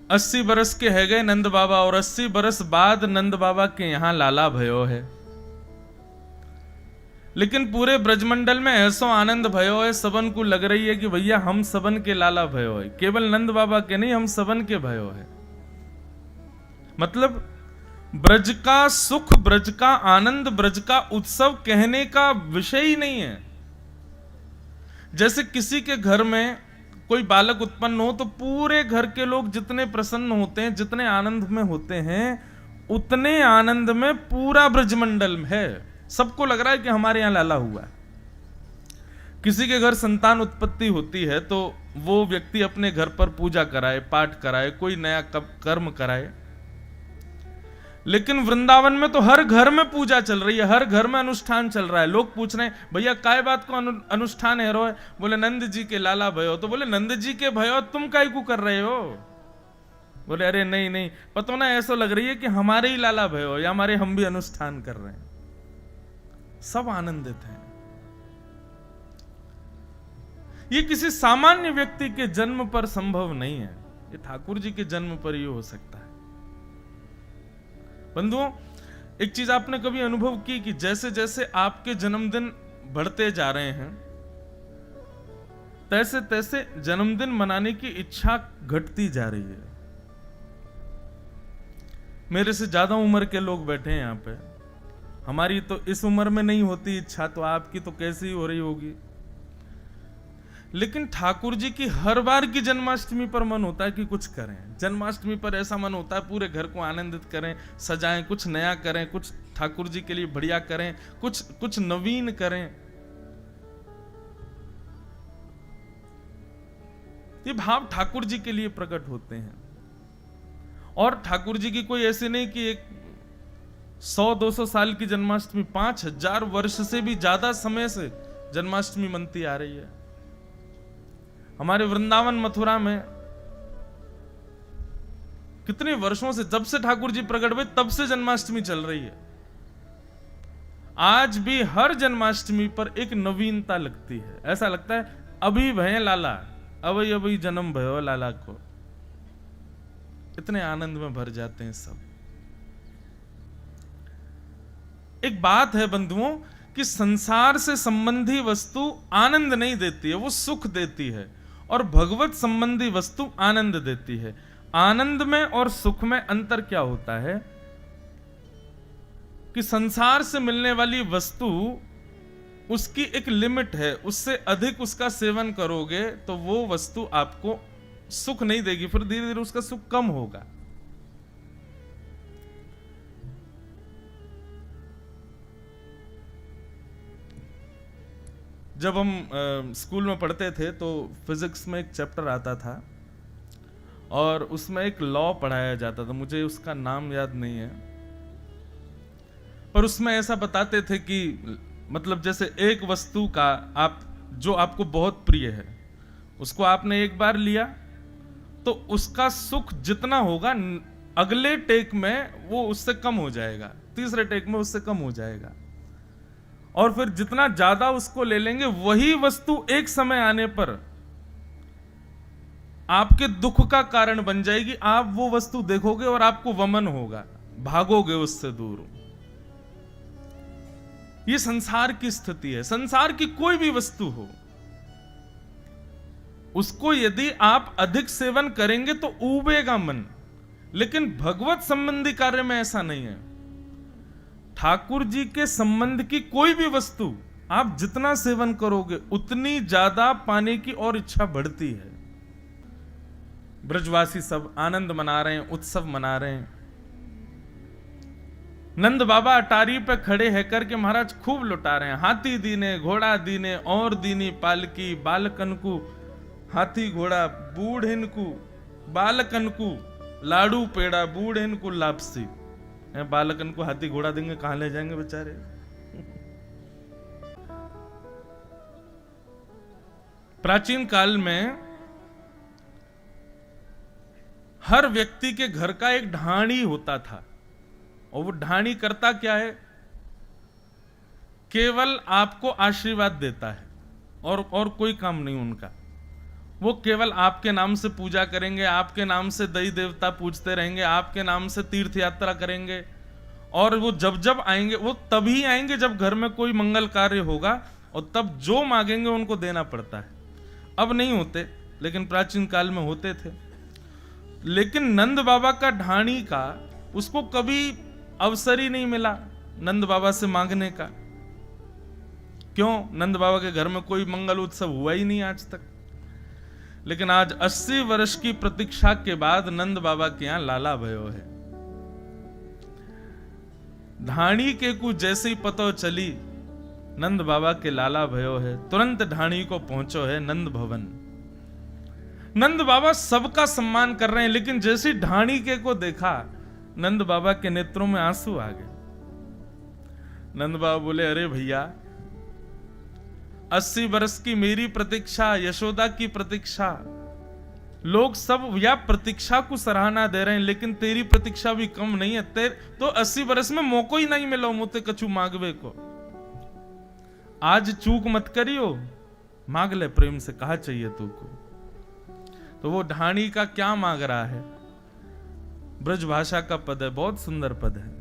80 बरस के है गए नंद बाबा और 80 बरस बाद नंद बाबा के यहां लाला भयो है। लेकिन पूरे ब्रजमंडल में ऐसो आनंद भयो है, सबन को लग रही है कि भैया हम सबन के लाला भयो है। केवल नंद बाबा के नहीं, हम सबन के भयो है। मतलब ब्रज का सुख, ब्रज का आनंद, ब्रज का उत्सव कहने का विषय ही नहीं है। जैसे किसी के घर में कोई बालक उत्पन्न हो तो पूरे घर के लोग जितने प्रसन्न होते हैं, जितने आनंद में होते हैं, उतने आनंद में पूरा ब्रजमंडल है। सबको लग रहा है कि हमारे यहां लाला हुआ है। किसी के घर संतान उत्पत्ति होती है तो वो व्यक्ति अपने घर पर पूजा कराए, पाठ कराए, कोई नया कर्म कराए। लेकिन वृंदावन में तो हर घर में पूजा चल रही है, हर घर में अनुष्ठान चल रहा है। लोग पूछ रहे हैं भैया काय बात को अनुष्ठान है रो? बोले नंद जी के लाला भयो। तो बोले नंद जी के भयो तुम काय को कर रहे हो? बोले अरे नहीं नहीं, पता ना ऐसा लग रही है कि हमारे ही लाला भयो या हमारे, हम भी अनुष्ठान कर रहे हैं। सब आनंदित हैं। ये किसी सामान्य व्यक्ति के जन्म पर संभव नहीं है, ये ठाकुर जी के जन्म पर ही हो सकता है। बंधुओं, एक चीज आपने कभी अनुभव की कि जैसे जैसे आपके जन्मदिन बढ़ते जा रहे हैं, तैसे तैसे जन्मदिन मनाने की इच्छा घटती जा रही है। मेरे से ज्यादा उम्र के लोग बैठे हैं यहां पे, हमारी तो इस उम्र में नहीं होती इच्छा, तो आपकी तो कैसी हो रही होगी। लेकिन ठाकुर जी की हर बार की जन्माष्टमी पर मन होता है कि कुछ करें। जन्माष्टमी पर ऐसा मन होता है पूरे घर को आनंदित करें, सजाएं, कुछ नया करें, कुछ ठाकुर जी के लिए बढ़िया करें, कुछ नवीन करें। ये भाव ठाकुर जी के लिए प्रकट होते हैं। और ठाकुर जी की कोई ऐसी नहीं कि एक 100-200 साल की जन्माष्टमी, 5000 वर्ष से भी ज्यादा समय से जन्माष्टमी मनती आ रही है। हमारे वृंदावन मथुरा में कितने वर्षों से, जब से ठाकुर जी प्रकट हुए तब से जन्माष्टमी चल रही है। आज भी हर जन्माष्टमी पर एक नवीनता लगती है। ऐसा लगता है अभी भय लाला, अभी अभी जन्म भयो लाला को। इतने आनंद में भर जाते हैं सब। एक बात है बंधुओं कि संसार से संबंधी वस्तु आनंद नहीं देती है, वो सुख देती है। और भगवत संबंधी वस्तु आनंद देती है। आनंद में और सुख में अंतर क्या होता है कि संसार से मिलने वाली वस्तु, उसकी एक लिमिट है, उससे अधिक उसका सेवन करोगे तो वो वस्तु आपको सुख नहीं देगी, फिर धीरे धीरे उसका सुख कम होगा। जब हम स्कूल में पढ़ते थे तो फिजिक्स में एक चैप्टर आता था और उसमें एक लॉ पढ़ाया जाता था, मुझे उसका नाम याद नहीं है, पर उसमें ऐसा बताते थे कि मतलब जैसे एक वस्तु का जो आपको बहुत प्रिय है, उसको आपने एक बार लिया तो उसका सुख जितना होगा अगले टेक में वो उससे कम हो जाएगा, तीसरे टेक में उससे कम हो जाएगा। और फिर जितना ज्यादा उसको ले लेंगे, वही वस्तु एक समय आने पर आपके दुख का कारण बन जाएगी। आप वो वस्तु देखोगे और आपको वमन होगा, भागोगे उससे दूर। ये संसार की स्थिति है। संसार की कोई भी वस्तु हो, उसको यदि आप अधिक सेवन करेंगे तो ऊबेगा मन। लेकिन भगवत संबंधी कार्य में ऐसा नहीं है। ठाकुर जी के संबंध की कोई भी वस्तु आप जितना सेवन करोगे उतनी ज्यादा पाने की और इच्छा बढ़ती है। ब्रजवासी सब आनंद मना रहे हैं, उत्सव मना रहे हैं। नंद बाबा अटारी पे खड़े है करके महाराज खूब लुटा रहे हैं। हाथी दीने, घोड़ा दीने, और दीनी पालकी, बालकन को हाथी घोड़ा, बूढ़िन को बालकन को लाडू पेड़ा, बूढ़िन को लापसी। बालकन को हाथी घोड़ा देंगे, कहां ले जाएंगे बेचारे। प्राचीन काल में हर व्यक्ति के घर का एक ढाणी होता था, और वो ढाणी करता क्या है, केवल आपको आशीर्वाद देता है और कोई काम नहीं उनका। वो केवल आपके नाम से पूजा करेंगे, आपके नाम से देवी देवता पूजते रहेंगे, आपके नाम से तीर्थ यात्रा करेंगे, और वो जब जब आएंगे वो तभी आएंगे जब घर में कोई मंगल कार्य होगा, और तब जो मांगेंगे उनको देना पड़ता है। अब नहीं होते, लेकिन प्राचीन काल में होते थे। लेकिन नंद बाबा का ढाणी का उसको कभी अवसर ही नहीं मिला नंद बाबा से मांगने का। क्यों? नंद बाबा के घर में कोई मंगल उत्सव हुआ ही नहीं आज तक। लेकिन आज 80 वर्ष की प्रतीक्षा के बाद नंद बाबा के यहां लाला भयो है। ढाणी के कुछ जैसे ही पतो चली नंद बाबा के लाला भयो है, तुरंत ढाणी को पहुंचो है नंद भवन। नंद बाबा सबका सम्मान कर रहे हैं, लेकिन जैसे ढाणी के को देखा नंद बाबा के नेत्रों में आंसू आ गए। नंद बाबा बोले, अरे भैया, 80 वर्ष की मेरी प्रतीक्षा, यशोदा की प्रतीक्षा, लोग सब या प्रतीक्षा को सराहना दे रहे हैं, लेकिन तेरी प्रतीक्षा भी कम नहीं है। तो 80 वर्ष में मौको ही नहीं मिलो मुझे कछु मांगवे को। आज चूक मत करियो, मांग ले प्रेम से, कहा चाहिए तुमको। तो वो ढाणी का क्या मांग रहा है? ब्रज भाषा का पद है, बहुत सुंदर पद है।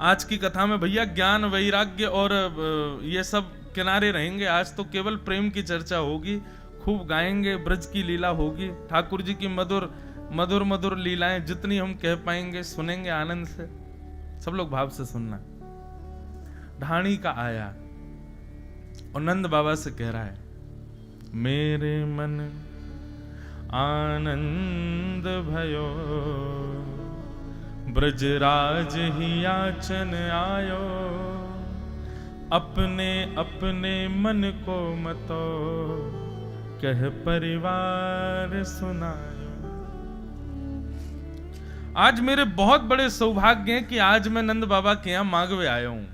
आज की कथा में भैया ज्ञान, वैराग्य और ये सब किनारे रहेंगे। आज तो केवल प्रेम की चर्चा होगी, खूब गाएंगे, ब्रज की लीला होगी, ठाकुर जी की मधुर मधुर मधुर लीलाएं जितनी हम कह पाएंगे सुनेंगे आनंद से। सब लोग भाव से सुनना। ढाणी का आया और नंद बाबा से कह रहा है, मेरे मन आनंद भयो, ब्रजराज ही याचन आयो, अपने अपने मन को मतो, कह परिवार सुनायो। आज मेरे बहुत बड़े सौभाग्य हैं कि आज मैं नंद बाबा के यहां मांगवे आया हूं।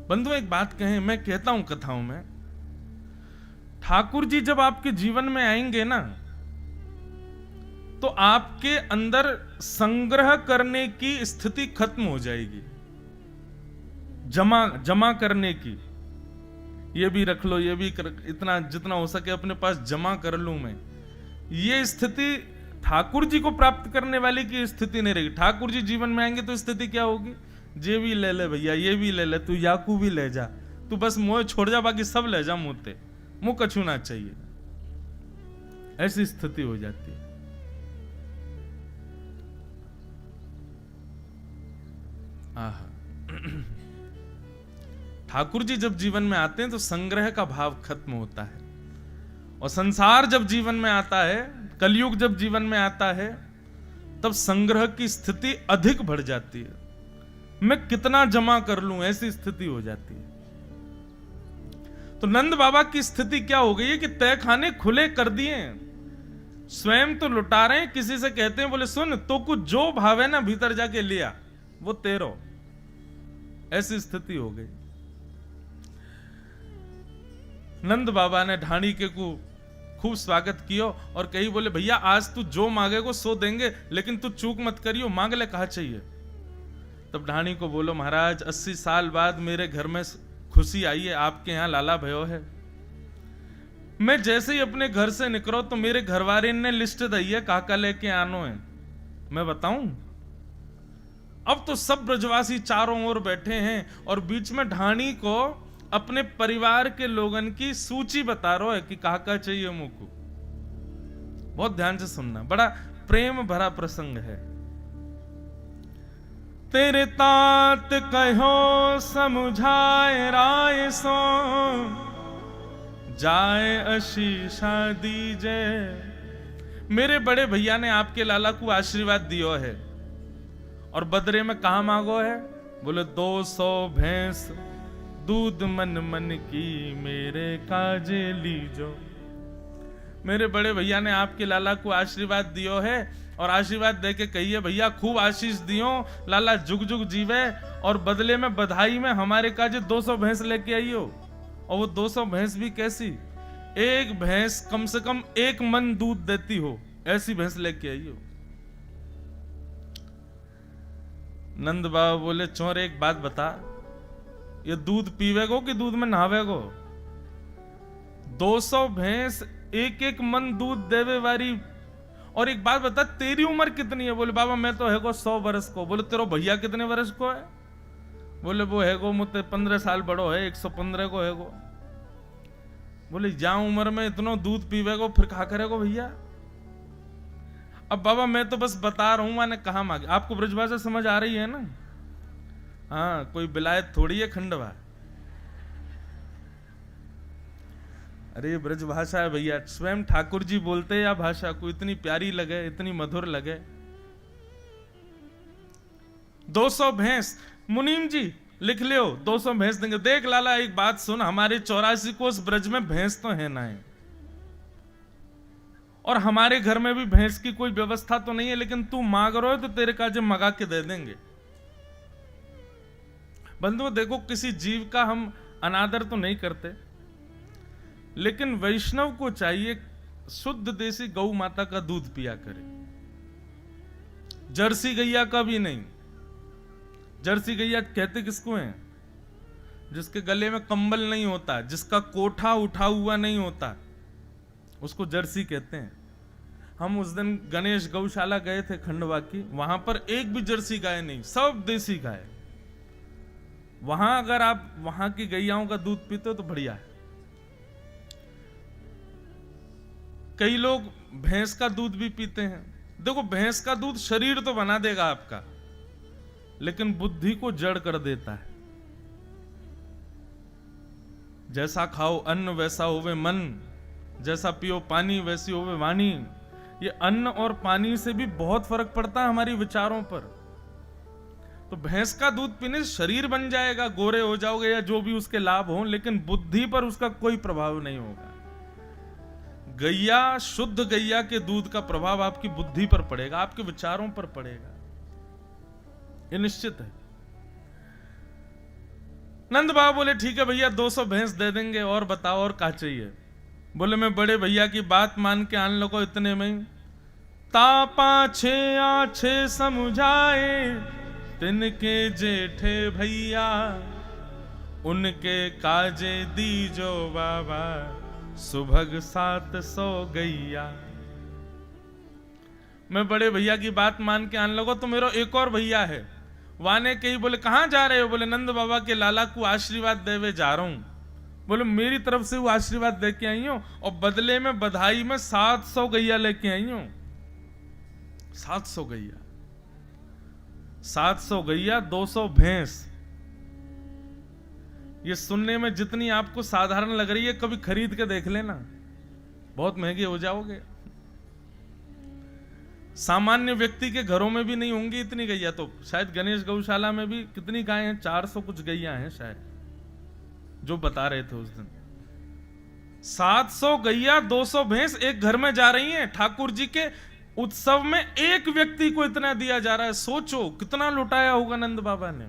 बंधु एक बात कहें, मैं कहता हूं कथाओं में, ठाकुर जी जब आपके जीवन में आएंगे ना, तो आपके अंदर संग्रह करने की स्थिति खत्म हो जाएगी। जमा करने की, ये भी रख लो, ये भी इतना जितना हो सके अपने पास जमा कर लूं मैं, ये स्थिति ठाकुर जी को प्राप्त करने वाले की स्थिति नहीं रहेगी। ठाकुर जी जीवन में आएंगे तो स्थिति क्या होगी? ये भी ले ले भैया, ये भी ले ले, तू याकू भी ले जा, तू बस मोह छोड़ जा, बाकी सब ले जा, मुझे मुंह कछू ना चाहिए। ऐसी स्थिति हो जाती है। ठाकुर जी जब जीवन में आते हैं तो संग्रह का भाव खत्म होता है, और संसार जब जीवन में आता है, कलयुग जब जीवन में आता है, तब संग्रह की स्थिति अधिक बढ़ जाती है। मैं कितना जमा कर लूं, ऐसी स्थिति हो जाती है। तो नंद बाबा की स्थिति क्या हो गई है कि तय खाने खुले कर दिए, स्वयं तो लुटा रहे हैं। किसी से कहते हैं, बोले सुन, तो कुछ जो भाव है ना भीतर जाके लिया, वो तेरो। ऐसी स्थिति हो गई। नंद बाबा ने ढाणी के को खूब स्वागत किया और कही, बोले भैया आज तू जो मांगेगो सो देंगे, लेकिन तू चूक मत करियो, मांग ले, कहा चाहिए। तब ढाणी को बोलो, महाराज 80 साल बाद मेरे घर में खुशी आई है, आपके यहां लाला भयो है। मैं जैसे ही अपने घर से निकलो तो मेरे घरवाले ने लिस्ट दी है, काका लेके आनो है। मैं बताऊं, अब तो सब ब्रजवासी चारों ओर बैठे हैं और बीच में ढाणी को अपने परिवार के लोगन की सूची बता रहा है कि काका चाहिए मुझको। बहुत ध्यान से सुनना, बड़ा प्रेम भरा प्रसंग है। तेरे तात कहो समुझाए राय सो, जाए आशीषा दीजे। मेरे बड़े भैया ने आपके लाला को आशीर्वाद दियो है, और बदरे में कहा मांगो है? बोले 200 भैंस दूध मन मन की मेरे काजे लीजो। मेरे बड़े भैया ने आपके लाला को आशीर्वाद दियो है, और आशीर्वाद दे के कहिए भैया खूब आशीष दियो, लाला जुग जुग जीवे, और बदले में बधाई में हमारे काजे 200 भैंस लेके आइयो। और वो 200 भैंस भी कैसी? एक भैंस कम से कम 1 मन दूध देती हो, ऐसी भैंस लेके आइयो। नंद बाबा बोले, चोर एक बात बता, ये दूध पीवेगो कि दूध में नहावेगो? 200 भैंस एक एक मन दूध देवे वारी। और एक बात बता, तेरी उम्र कितनी है? बोले बाबा मैं तो है को 100 वर्ष को। बोले तेरा भैया कितने वर्ष को है? बोले वो है को मुझे 15 साल बड़ो है, 115 को है को। बोले जा उम्र में इतना दूध पीवे को फिर खा करेगो भैया? अब बाबा मैं तो बस बता रहा हूं, मैंने कहा मांगे। आपको ब्रजभाषा समझ आ रही है ना? हाँ, कोई विलायत थोड़ी है खंडवा। अरे ब्रजभाषा है भैया, स्वयं ठाकुर जी बोलते या भाषा को इतनी प्यारी लगे, इतनी मधुर लगे। 200 भैंस, मुनीम जी लिख लियो, 200 भैंस देंगे। देख लाला एक बात सुन, हमारे 84 कोस ब्रज में भैंस तो है ना है, और हमारे घर में भी भैंस की कोई व्यवस्था तो नहीं है, लेकिन तू मांग रहा है तो तेरे काजे मंगा के दे देंगे। बंधुओं देखो, किसी जीव का हम अनादर तो नहीं करते, लेकिन वैष्णव को चाहिए शुद्ध देसी गौ माता का दूध पिया करे। जर्सी गैया का भी नहीं। जर्सी गैया कहते किसको हैं? जिसके गले में कंबल नहीं होता, जिसका कोठा उठा हुआ नहीं होता, उसको जर्सी कहते हैं। हम उस दिन गणेश गौशाला गए थे खंडवा की, वहां पर एक भी जर्सी गाय नहीं, सब देसी गाय। वहां अगर आप वहां की गैयाओं का दूध पीते हो तो बढ़िया है। कई लोग भैंस का दूध भी पीते हैं। देखो, भैंस का दूध शरीर तो बना देगा आपका, लेकिन बुद्धि को जड़ कर देता है। जैसा खाओ अन्न वैसा होवे मन, जैसा पियो पानी वैसी होवे वाणी। ये अन्न और पानी से भी बहुत फर्क पड़ता है हमारी विचारों पर। तो भैंस का दूध पीने से शरीर बन जाएगा, गोरे हो जाओगे या जो भी उसके लाभ हो, लेकिन बुद्धि पर उसका कोई प्रभाव नहीं होगा। गैया, शुद्ध गैया के दूध का प्रभाव आपकी बुद्धि पर पड़ेगा, आपके विचारों पर पड़ेगा, ये निश्चित है। नंद बाबा बोले ठीक है भैया 200 भैंस दे देंगे, और बताओ और क्या चाहिए? बोले मैं बड़े भैया की बात मान के आन लोगों इतने में तापा छे आछे समझाए तिनके जेठे भैया, उनके काजे दीजो बाबा सुभग 700 गैया। मैं बड़े भैया की बात मान के आन लोगों, तो मेरा एक और भैया है वाने के ही। बोले कहां जा रहे हो? बोले नंद बाबा के लाला को आशीर्वाद देवे जा रहा हूं। बोले मेरी तरफ से वो आशीर्वाद दे के आई हूं, और बदले में बधाई में 700 गैया लेके आई हूं। 700 गैया, 700 गैया, 200 भैंस। ये सुनने में जितनी आपको साधारण लग रही है, कभी खरीद के देख लेना, बहुत महंगे हो जाओगे। सामान्य व्यक्ति के घरों में भी नहीं होंगी इतनी गैया। तो शायद गणेश गौशाला में भी कितनी गायें हैं? 400 कुछ गैया हैं शायद, जो बता रहे थे उस दिन। 700 गैया, 200 भैंस एक घर में जा रही हैं। ठाकुर जी के उत्सव में एक व्यक्ति को इतना दिया जा रहा है। सोचो कितना लुटाया होगा नंद बाबा ने।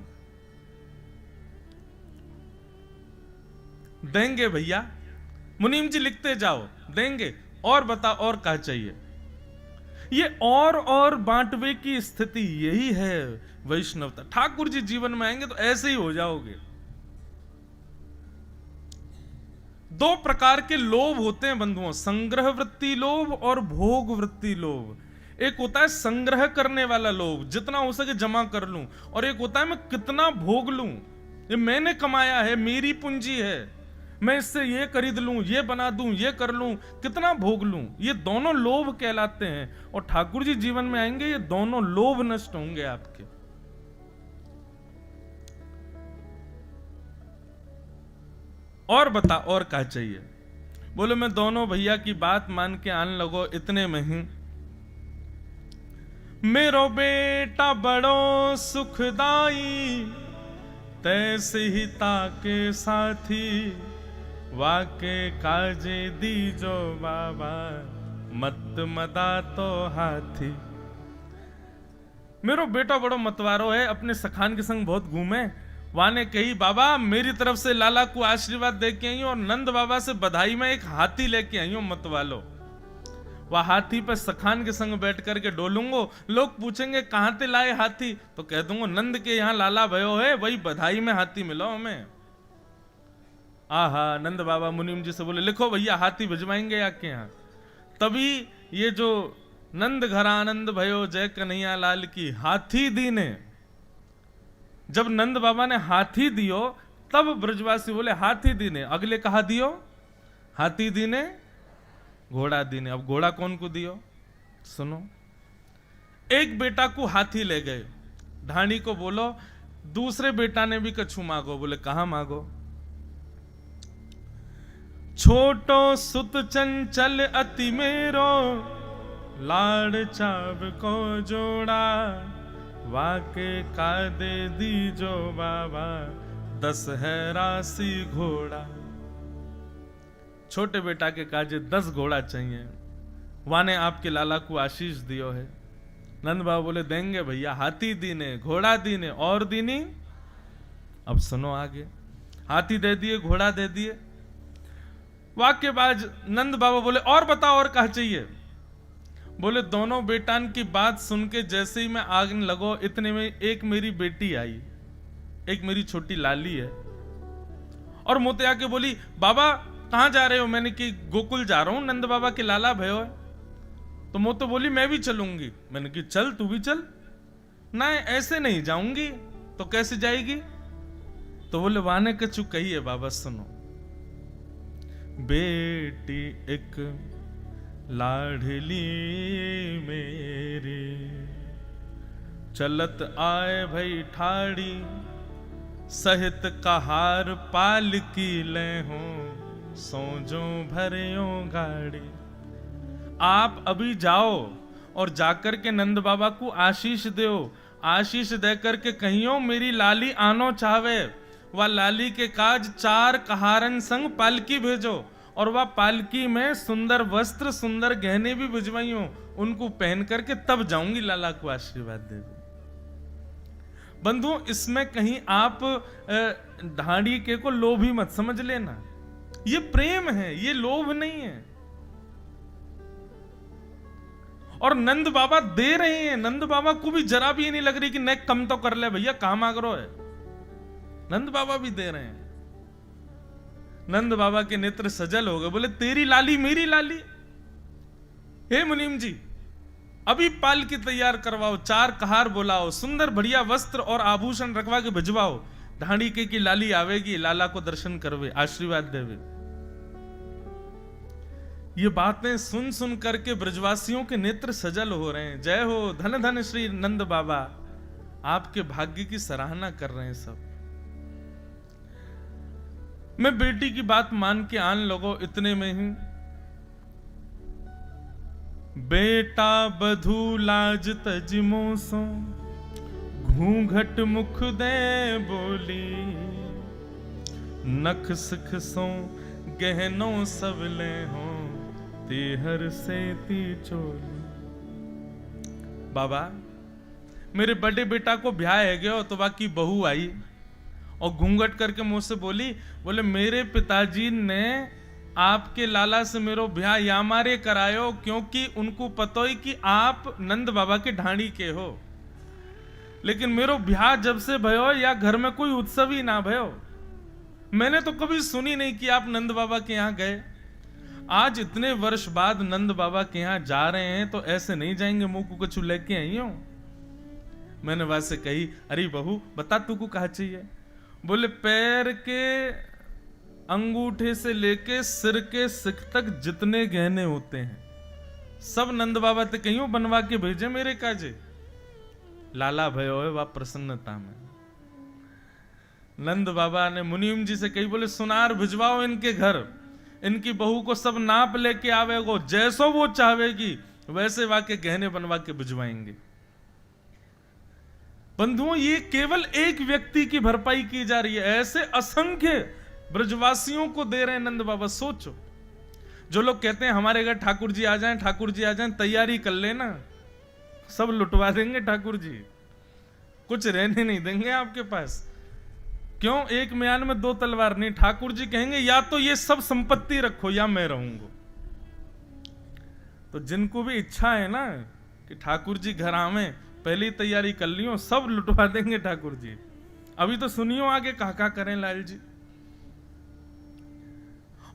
देंगे भैया, मुनीम जी लिखते जाओ, देंगे। और बता और क्या चाहिए? ये और बांटवे की स्थिति यही है वैष्णवता। ठाकुर जी जीवन में आएंगे तो ऐसे ही हो जाओगे। 2 प्रकार के लोभ होते हैं बंधुओं, संग्रह वृत्ति लोभ और भोग वृत्ति लोभ। एक होता है संग्रह करने वाला लोभ, जितना हो सके जमा कर लूं, और एक होता है मैं कितना भोग लूं, ये मैंने कमाया है, मेरी पूंजी है, मैं इससे ये खरीद लूं, ये बना दूं, ये कर लूं, कितना भोग लूं। ये दोनों लोभ कहलाते हैं, और ठाकुर जी जीवन में आएंगे ये दोनों लोभ नष्ट होंगे आपके। और बता और क्या चाहिए? बोले मैं दोनों भैया की बात मान के आन लगो इतने में ही मेरो बेटा बड़ो सुखदाई, तैसे ही ताके साथी, वाके काजे दीजो बाबा मत मदा तो हाथी। मेरो बेटा बड़ो मतवारो है, अपने सखान के संग बहुत घूमे। वाने कही बाबा मेरी तरफ से लाला को आशीर्वाद दे के आई हूं, और नंद बाबा से बधाई में एक हाथी लेके आई हूं मतवालो। वह हाथी पर सखान के संग बैठ करके डोलूंगो। लोग पूछेंगे कहां ते लाए हाथी, तो कह दूंगा नंद के यहां लाला भयो है, वही बधाई में हाथी मिलो हमें। आहा, नंद बाबा मुनीम जी से बोले लिखो भैया हाथी भिजवाएंगे आपके यहाँ। तभी ये जो नंद घर आनंद भयो जय कन्हैया लाल की हाथी दीने, जब नंद बाबा ने हाथी दियो तब ब्रजवासी बोले हाथी दीने, अगले कहा दियो हाथी दीने घोड़ा दीने। अब घोड़ा कौन को दियो सुनो। एक बेटा को हाथी ले गए, ढाणी को बोलो दूसरे बेटा ने भी कछु मांगो, बोले कहां मांगो। छोटो सुत चंचल अति मेरो लाड़ चाव को जोड़ा, वाके का दे दीजो बाबा 10 है राशि घोड़ा। छोटे बेटा के काजे 10 घोड़ा चाहिए, वाने आपके लाला को आशीष दियो है। नंद बाबा बोले देंगे भैया, हाथी दीने घोड़ा दीने और दीनी। अब सुनो आगे, हाथी दे दिए घोड़ा दे दिए। वाक्य बाद नंद बाबा बोले और बताओ और कहा चाहिए। बोले दोनों बेटान की बात सुन के जैसे ही मैं आगने लगो इतने में एक मेरी बेटी आई, एक मेरी छोटी लाली है, और मोते आके बोली बाबा कहां जा रहे हो। मैंने कि गोकुल जा रहा हूं, नंद बाबा के लाला भयो है। तो मोतो बोली मैं भी चलूंगी। मैंने कि चल तू भी चल। ना ऐसे नहीं जाऊंगी। तो कैसे जाएगी। तो बोले वाने के चुप कही है बाबा सुनो। बेटी एक लाडली मेरी चलत आए भई ठाड़ी, सहित कहार पालकी ले हो सोजो भरियो गाड़ी। आप अभी जाओ और जाकर के नंद बाबा को आशीष दो। आशीष देकर के कहियो मेरी लाली आनो चाहे, वह लाली के काज 4 कहारन संग पालकी भेजो, और वह पालकी में सुंदर वस्त्र सुंदर गहने भी भिजवाइयो, उनको पहन करके तब जाऊंगी लाला को आशीर्वाद देवी। बंधुओं इसमें कहीं आप ढाड़ी के को लोभी मत समझ लेना, ये प्रेम है, ये लोभ नहीं है। और नंद बाबा दे रहे हैं, नंद बाबा को भी जरा भी नहीं लग रही कि नेक कम तो कर ले भैया, कहां मांग रहे है। नंद बाबा भी दे रहे हैं। नंद बाबा के नेत्र सजल हो गए, बोले तेरी लाली मेरी लाली। हे मुनीम जी अभी पालकी तैयार करवाओ, 4 कहार बुलाओ, सुंदर बढ़िया वस्त्र और आभूषण रखवा के भिजवाओ। ढाणी के की लाली आवेगी, लाला को दर्शन करवे, आशीर्वाद देवे। ये बातें सुन सुन करके ब्रजवासियों के नेत्र सजल हो रहे हैं। जय हो धन धन श्री नंद बाबा, आपके भाग्य की सराहना कर रहे हैं सब। मैं बेटी की बात मान के आन लगो, इतने में ही बेटा बधू लाज तजिमो सो घूंघट मुख दे बोली, नख सिख सो गहनो सब ले हो तेहर से ती चोली। बाबा मेरे बड़े बेटा को ब्याह है गया तो बाकी बहू आई और घूंघट करके मुझसे बोली, बोले मेरे पिताजी ने आपके लाला से मेरो ब्याह या मारे करायो, क्योंकि उनको पता ही कि आप नंद बाबा के ढाणी के हो। लेकिन मेरो ब्याह जब से भयो या घर में कोई उत्सव ही ना भयो, मैंने तो कभी सुनी नहीं कि आप नंद बाबा के यहाँ गए। आज इतने वर्ष बाद नंद बाबा के यहाँ जा रहे हैं तो ऐसे नहीं जाएंगे मुंह को कुछ लेके आई हो। मैंने वहां से कही, अरे बहू बता तू को कहा चाहिए। बोले पैर के अंगूठे से लेके सिर के सिख तक जितने गहने होते हैं सब नंद बाबा ते कहीं बनवा के भेजे मेरे काजे। लाला भयो है वह प्रसन्नता में। नंद बाबा ने मुनीम जी से कही, बोले सुनार भिजवाओ इनके घर, इनकी बहू को सब नाप लेके आवेगो, जैसो वो चाहेगी वैसे वाके गहने बनवा के भिजवाएंगे। बंधुओं ये केवल एक व्यक्ति की भरपाई की जा रही है, ऐसे असंख्य ब्रजवासियों को दे रहे हैं नंद बाबा। सोचो जो लोग कहते हैं हमारे घर ठाकुर जी आ जाएं, ठाकुर जी आ जाएं, तैयारी कर लेना, सब लुटवा देंगे ठाकुर जी, कुछ रहने नहीं देंगे आपके पास। क्यों, एक म्यान में 2 तलवार नहीं। ठाकुर जी कहेंगे या तो ये सब संपत्ति रखो या मैं रहूंगा। तो जिनको भी इच्छा है ना कि ठाकुर जी घर आवे, पहले ही तैयारी कर लियो, सब लुटवा देंगे ठाकुर जी। अभी तो सुनियो आगे कहा करें लाल जी।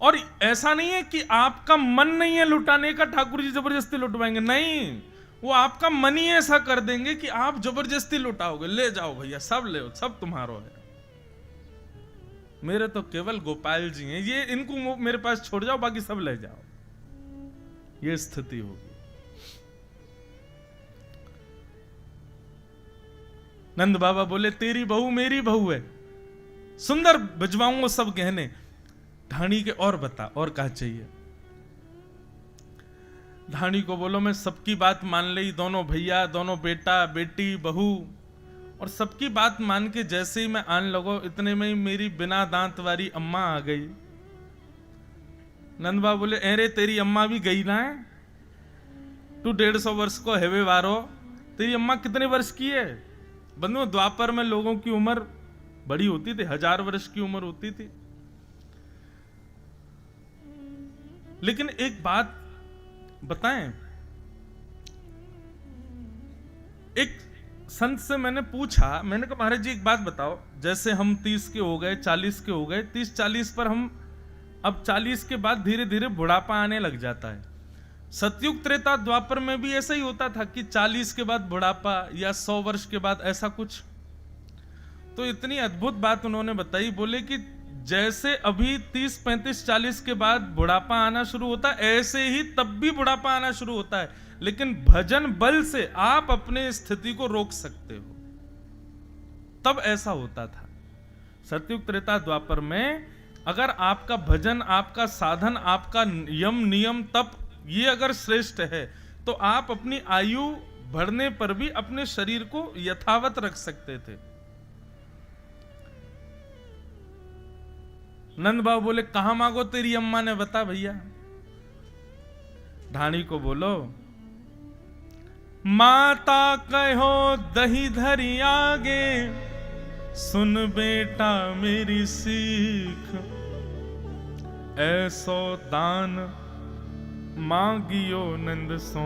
और ऐसा नहीं है कि आपका मन नहीं है लुटाने का, ठाकुर जी जबरदस्ती लुटवाएंगे, नहीं, वो आपका मन ही ऐसा कर देंगे कि आप जबरदस्ती लुटाओगे, ले जाओ भैया, सब ले, सब तुम्हारो है, मेरे तो केवल गोपाल जी हैं, ये इनको मेरे पास छोड़ जाओ, बाकी सब ले जाओ, ये स्थिति होगी। नंद बाबा बोले तेरी बहू मेरी बहू है, सुंदर भिजवाऊंगा सब गहने। ढाणी के और बता, और क्या चाहिए? ढाणी को बोलो मैं सबकी बात मान ली, दोनों भैया, दोनों बेटा बेटी बहू, और सबकी बात मान के जैसे ही मैं आने लगो, इतने में ही मेरी बिना दांत वाली अम्मा आ गई। नंद बाबा बोले अरे तेरी अम्मा भी गई ना है, तू 150 वर्ष को हेवे वारो, तेरी अम्मा कितने वर्ष की है? बंधु द्वापर में लोगों की उम्र बड़ी होती थी, 1000 वर्ष की उम्र होती थी। लेकिन एक बात बताएं, एक संत से मैंने पूछा, मैंने कहा महाराज जी एक बात बताओ, जैसे हम 30 के हो गए, 40 के हो गए, 30-40 पर हम अब 40 के बाद धीरे धीरे बुढ़ापा आने लग जाता है। सतयुग त्रेता द्वापर में भी ऐसा ही होता था कि 40 के बाद बुढ़ापा या 100 वर्ष के बाद ऐसा कुछ। तो इतनी अद्भुत बात उन्होंने बताई, बोले कि जैसे अभी 30, 35, 40 के बाद बुढ़ापा आना शुरू होता है, ऐसे ही तब भी बुढ़ापा आना शुरू होता है, लेकिन भजन बल से आप अपने स्थिति को रोक सकते हो। तब ऐसा होता था सतयुग त्रेता द्वापर में। अगर आपका भजन, आपका साधन, आपका यम नियम तप ये अगर श्रेष्ठ है, तो आप अपनी आयु बढ़ने पर भी अपने शरीर को यथावत रख सकते थे। नंद बाबू बोले कहां मांगो तेरी अम्मा ने बता भैया। ढाणी को बोलो माता कहो दही धरी आगे, सुन बेटा मेरी सीख, ऐसो दान मांगियो नंद सो,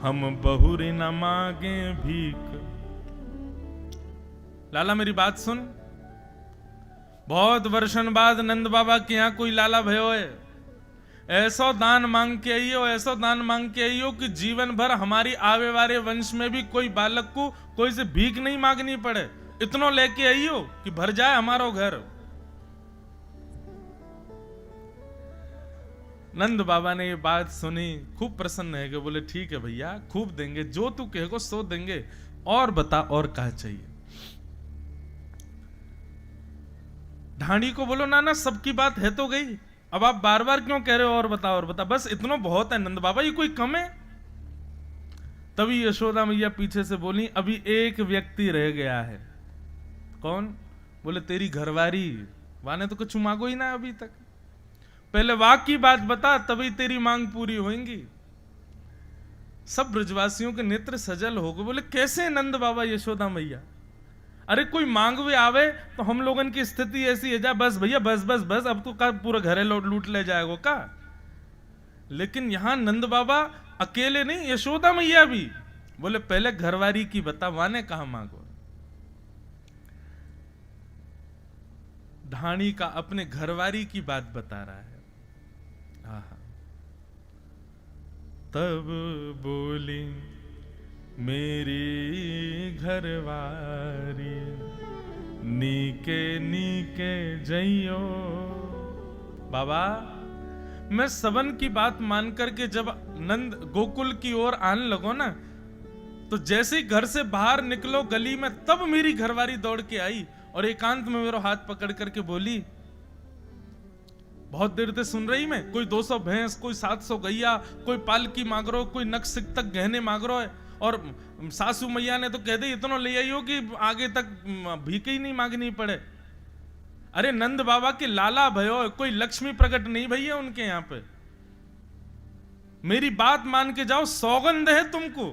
हम बहुरी न मांगे भीख। लाला मेरी बात सुन, बहुत वर्षन बाद नंद बाबा के यहां कोई लाला भयो है, ऐसो दान मांग के आइयो, ऐसो दान मांग के आइयो कि जीवन भर हमारी आवे वाले वंश में भी कोई बालक को कोई से भीख नहीं मांगनी पड़े, इतनो लेके आइयो कि भर जाए हमारो घर। नंद बाबा ने ये बात सुनी, खूब प्रसन्न है कि बोले ठीक है भैया, खूब देंगे, जो तू कहेगो सो देंगे, और बता और क्या चाहिए। ढाणी को बोलो ना ना सबकी बात है तो गई, अब आप बार बार क्यों कह रहे हो और बता और बता, बस इतना बहुत है नंद बाबा, ये कोई कम है। तभी यशोदा मैया पीछे से बोली अभी एक व्यक्ति रह गया है। कौन? बोले तेरी घरवारी, वाने तो कुछ मांगो ही ना अभी तक, पहले वाह की बात बता, तभी तेरी मांग पूरी होगी। सब ब्रजवासियों के नेत्र सजल हो गए, बोले कैसे नंद बाबा यशोदा मैया, अरे कोई मांग भी आवे तो हम लोगन की स्थिति ऐसी है, जा बस भैया बस बस बस, अब तो का पूरा घरे लूट ले जाएगो का। लेकिन यहां नंद बाबा अकेले नहीं, यशोदा मैया भी बोले पहले घरवारी की बता, वाने कहा मांगो। ढाणी का अपने घरवारी की बात बता रहा है। आहा। तब बोली मेरी घरवारी, नीके नीके जइयो। बाबा मैं सबन की बात मान करके जब नंद गोकुल की ओर आने लगो ना, तो जैसे ही घर से बाहर निकलो गली में, तब मेरी घरवारी दौड़ के आई और एकांत में मेरा हाथ पकड़ करके बोली, बहुत देर से सुन रही मैं, कोई 200 भैंस, कोई 700 गैया, कोई पालकी मांग रहा हो, कोई नक्सिक तक गहने मांग रहा है, और सासू मैया ने तो कह दे इतना ले आई हो कि आगे तक भीख ही नहीं मांगनी पड़े। अरे नंद बाबा के लाला भयो, कोई लक्ष्मी प्रकट नहीं भैया उनके यहां पे, मेरी बात मान के जाओ, सौगंध है तुमको।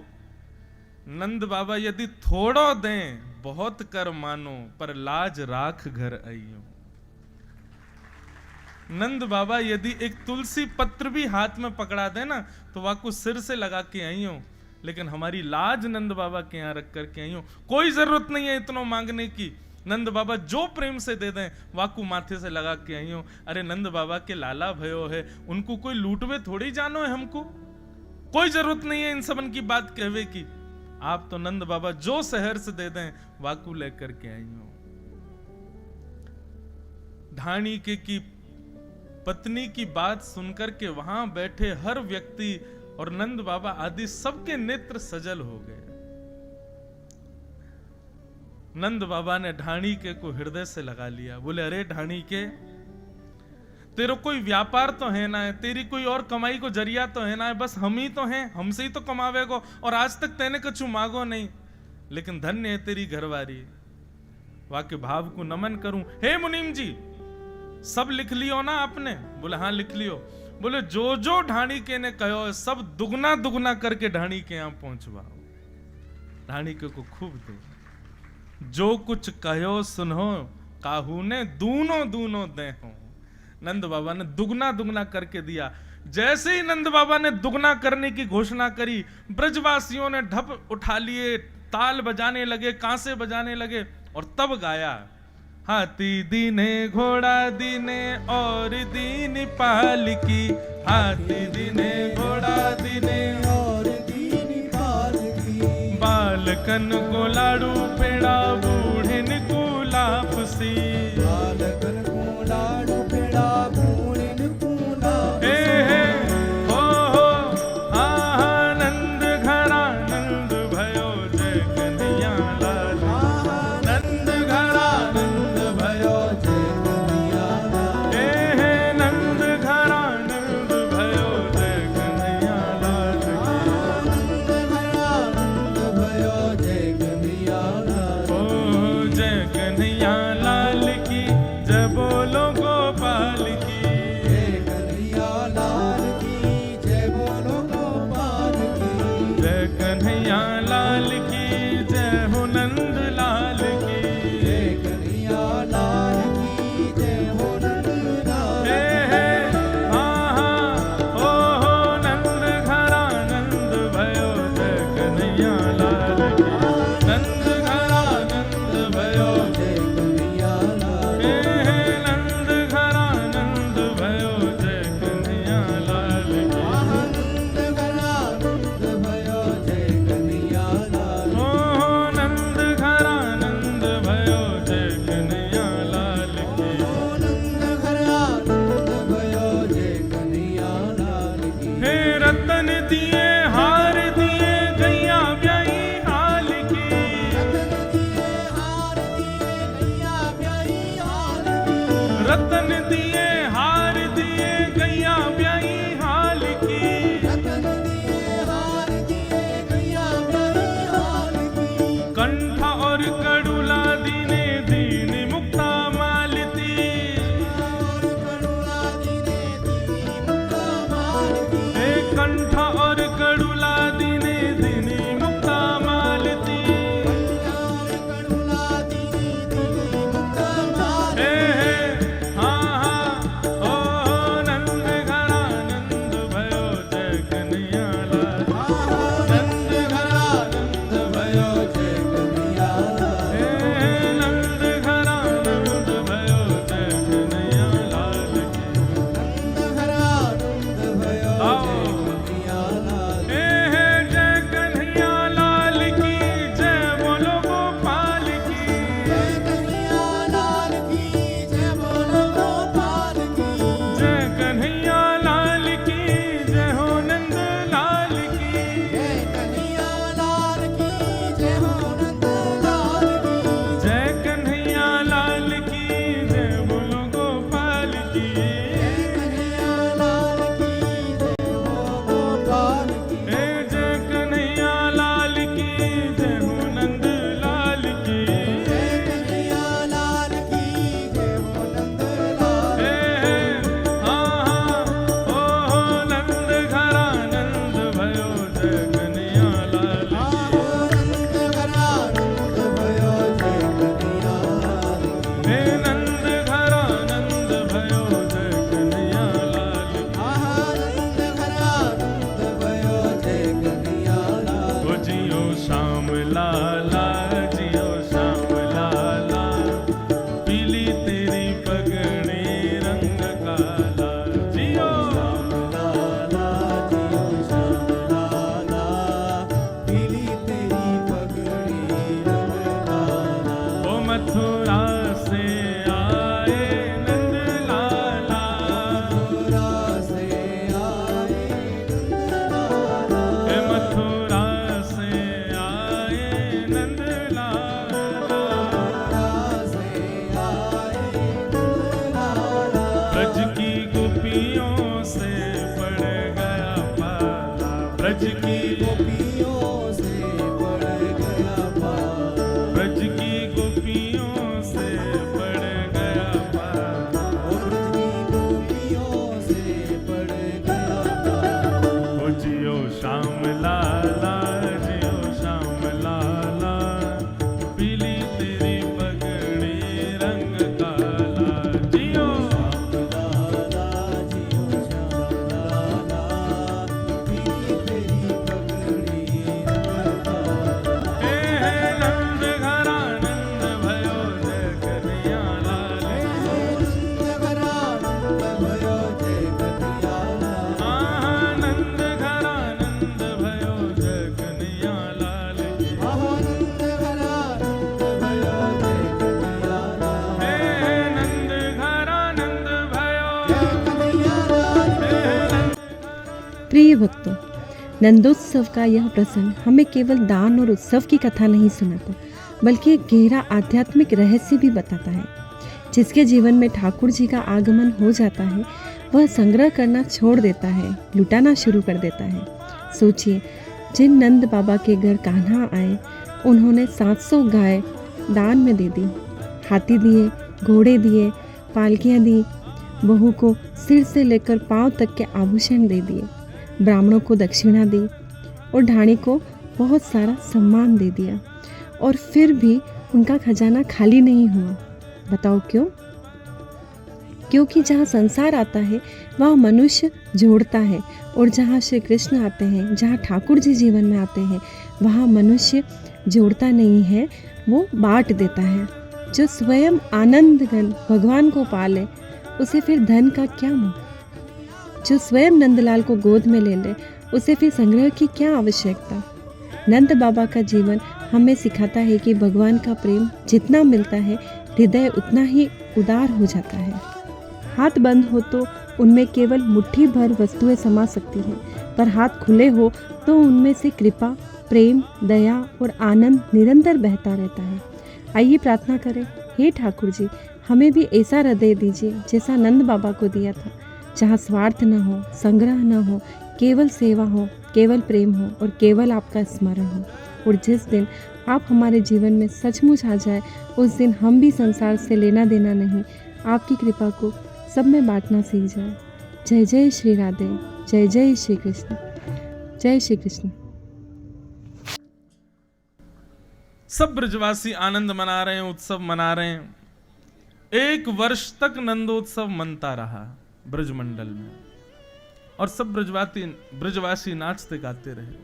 नंद बाबा यदि थोड़ो दें बहुत कर मानो, पर लाज राख घर आइयो। नंद बाबा यदि एक तुलसी पत्र भी हाथ में पकड़ा दे ना, तो वाकू सिर से लगा के आइयो, लेकिन हमारी लाज नंद बाबा के यहां रख करके आइयो। कोई जरूरत नहीं है इतना मांगने की, नंद बाबा जो प्रेम से दे दें, वाकू माथे से लगा के आई हो। अरे नंद बाबा के लाला भयो है, उनको कोई लूटवे थोड़ी जानो है, हमको कोई जरूरत नहीं है इन सबन की बात कहवे की। आप तो नंद बाबा जो शहर से दे दें, वाकू लेकर के आई हो। ढाणी के की पत्नी की बात सुनकर के वहां बैठे हर व्यक्ति और नंद बाबा आदि सबके नेत्र सजल हो गए। नंद बाबा ने ढाणी के को हृदय से लगा लिया। बोले अरे ढाणी के, तेरा कोई व्यापार तो है ना है, तेरी कोई और कमाई को जरिया तो है ना है, बस हम ही तो हैं, हमसे ही तो कमावेगो, और आज तक तेने कछु मांगो नहीं, लेकिन धन्य है तेरी घरवारी। वाक्य भाव को नमन करूं। हे मुनीम जी, सब लिख लियो ना आपने? बोले हाँ लिख लियो। बोले जो जो ढाणी के ने कहो सब दुगना दुगना करके ढाणी के यहां पहुंचवाओ। ढाणी के को खूब दे, जो कुछ कहो सुनो, काहू ने दूनो दूनो दे हो। नंद बाबा ने दुगना दुगना करके दिया। जैसे ही नंद बाबा ने दुगना करने की घोषणा करी, ब्रजवासियों ने ढप उठा लिए, ताल बजाने लगे, कांसे बजाने लगे, और तब गाया, हाथी दीने घोड़ा दीने और दीन पालकी, हाथी दीने घोड़ा दीने और दीन पालकी, बालकन को लाडू पेड़ा बूढ़िन को लापसी, बालकन को लाडू पेड़ा बूढ़िन को लापसी। हो आनंद घरा नंद भयो जय कन्हैया लाल, नंद घरा नंद भयो जय कन्हैया लाल, नंद घरा नंद भयो जय कन्हैया लाल, नंद घरा नंद भयो जय कन्हैया लाल। ओ जय कन्हैया लाल की, जय बोलो गोपाल की, जय कन्हैया लाल की, जय बोलो गोपाल की, जय कन्हैया लाल की, जय हो नंद लाल की, जय कन्हैया लाल की, जय हो नंद लाल की। हो नंद घरा नंद भयो जय कन्हैया लाल की, नंद घरा नंद भयो जय कन्हैया लाल की, नंद घरा नंद भयो जय कन्हैया लाल की, नंद घरा नंद भयो जय कन्हैया लाल की, ओ नंद घरा नंद भयो जय कन्हैया लाल की, ओ नंद घरा नंद भयो जय कन्हैया लाल की। हे रतन दिए हार दिए गैया ब्याई हाल की, रतन दिए हार दिए गैया ब्याई हाल की, रतन दिए हार दिए गैया ब्याई हाल की, रतन दिए हार दिए गैया ब्याई हाल की, कंठा और कड़ुला दीने दीन मुक्ता मालती, और कड़ुला दीने दीन मुक्ता मालती, हे कंठा और कड़ुला दीने दीन मुक्ता मालती, कंठा और कड़ुला दीने दीन मुक्ता मालती। ओ नंद घरा नंद भयो जय कन्हैया लाल, नंद घरा नंद भयो जय कन्हैया लाल, नंद घरा नंद भयो जय कन्हैया लाल की, नंद घरा नंद भयो जय कन्हैया ब्रज की गोपियों से बढ़ गया पार, ब्रज की गोपियों से बढ़ गया पार, ओ ब्रज की गोपियों से बढ़ गया पार। ओ जियो श्याम लाला, जियो श्याम लाला, पीली तेरी पगड़ी रंग काला, जियो लाला जियो श्याम लाला, पीली तेरी पगड़ी रंग काला। हे नंद घरा नंद भयो जय कन्हैया लाल, नंद घरा नंद भयो जय कन्हैया लाल, आनंद घरा नंद भयो जय कन्हैया लाल की। नंद घरा नंद भयो जय कन्हैया लाल, हे नंद घरा नंद भयो जय कन्हैया लाल। हे नंद प्रिय भक्तों, नंदोत्सव का यह प्रसंग हमें केवल दान और उत्सव की कथा नहीं सुनाता, बल्कि एक गहरा आध्यात्मिक रहस्य भी बताता है। जिसके जीवन में ठाकुर जी का आगमन हो जाता है, वह संग्रह करना छोड़ देता है, लुटाना शुरू कर देता है। सोचिए, जिन नंद बाबा के घर कान्हा आए, उन्होंने 700 गाय दान में दे दी, हाथी दिए, घोड़े दिए, पालकियाँ दी, बहू को सिर से लेकर पांव तक के आभूषण दे दिए, ब्राह्मणों को दक्षिणा दी और ढाणी को बहुत सारा सम्मान दे दिया, और फिर भी उनका खजाना खाली नहीं हुआ। बताओ क्यों? क्योंकि जहाँ संसार आता है वहाँ मनुष्य जोड़ता है, और जहाँ श्री कृष्ण आते हैं, जहाँ ठाकुर जी जीवन में आते हैं, वहाँ मनुष्य जोड़ता नहीं है, वो बांट देता है। जो स्वयं आनंदघन भगवान को पाले, उसे फिर धन का क्या मोह? जो स्वयं नंदलाल को गोद में ले ले, उसे फिर संग्रह की क्या आवश्यकता? नंद बाबा का जीवन हमें सिखाता है कि भगवान का प्रेम जितना मिलता है, हृदय उतना ही उदार हो जाता है। हाथ बंद हो तो उनमें केवल मुट्ठी भर वस्तुएं समा सकती हैं, पर हाथ खुले हो तो उनमें से कृपा, प्रेम, दया और आनंद निरंतर बहता रहता है। आइए प्रार्थना करें, हे ठाकुर जी, हमें भी ऐसा हृदय दीजिए जैसा नंद बाबा को दिया था, जहाँ स्वार्थ न हो, संग्रह न हो, केवल सेवा हो, केवल प्रेम हो और केवल आपका स्मरण हो। और जिस दिन आप हमारे जीवन में सचमुच आ जाए, उस दिन हम भी संसार से लेना देना नहीं, आपकी कृपा को सब में बांटना सीख जाए। जय जय श्री राधे, जय जय श्री कृष्ण, जय श्री कृष्ण। सब ब्रजवासी आनंद मना रहे हैं, उत्सव मना रहे हैं। 1 वर्ष तक नंदोत्सव मनता रहा ब्रजमंडल में, और सब ब्रजवासी नाचते गाते रहे।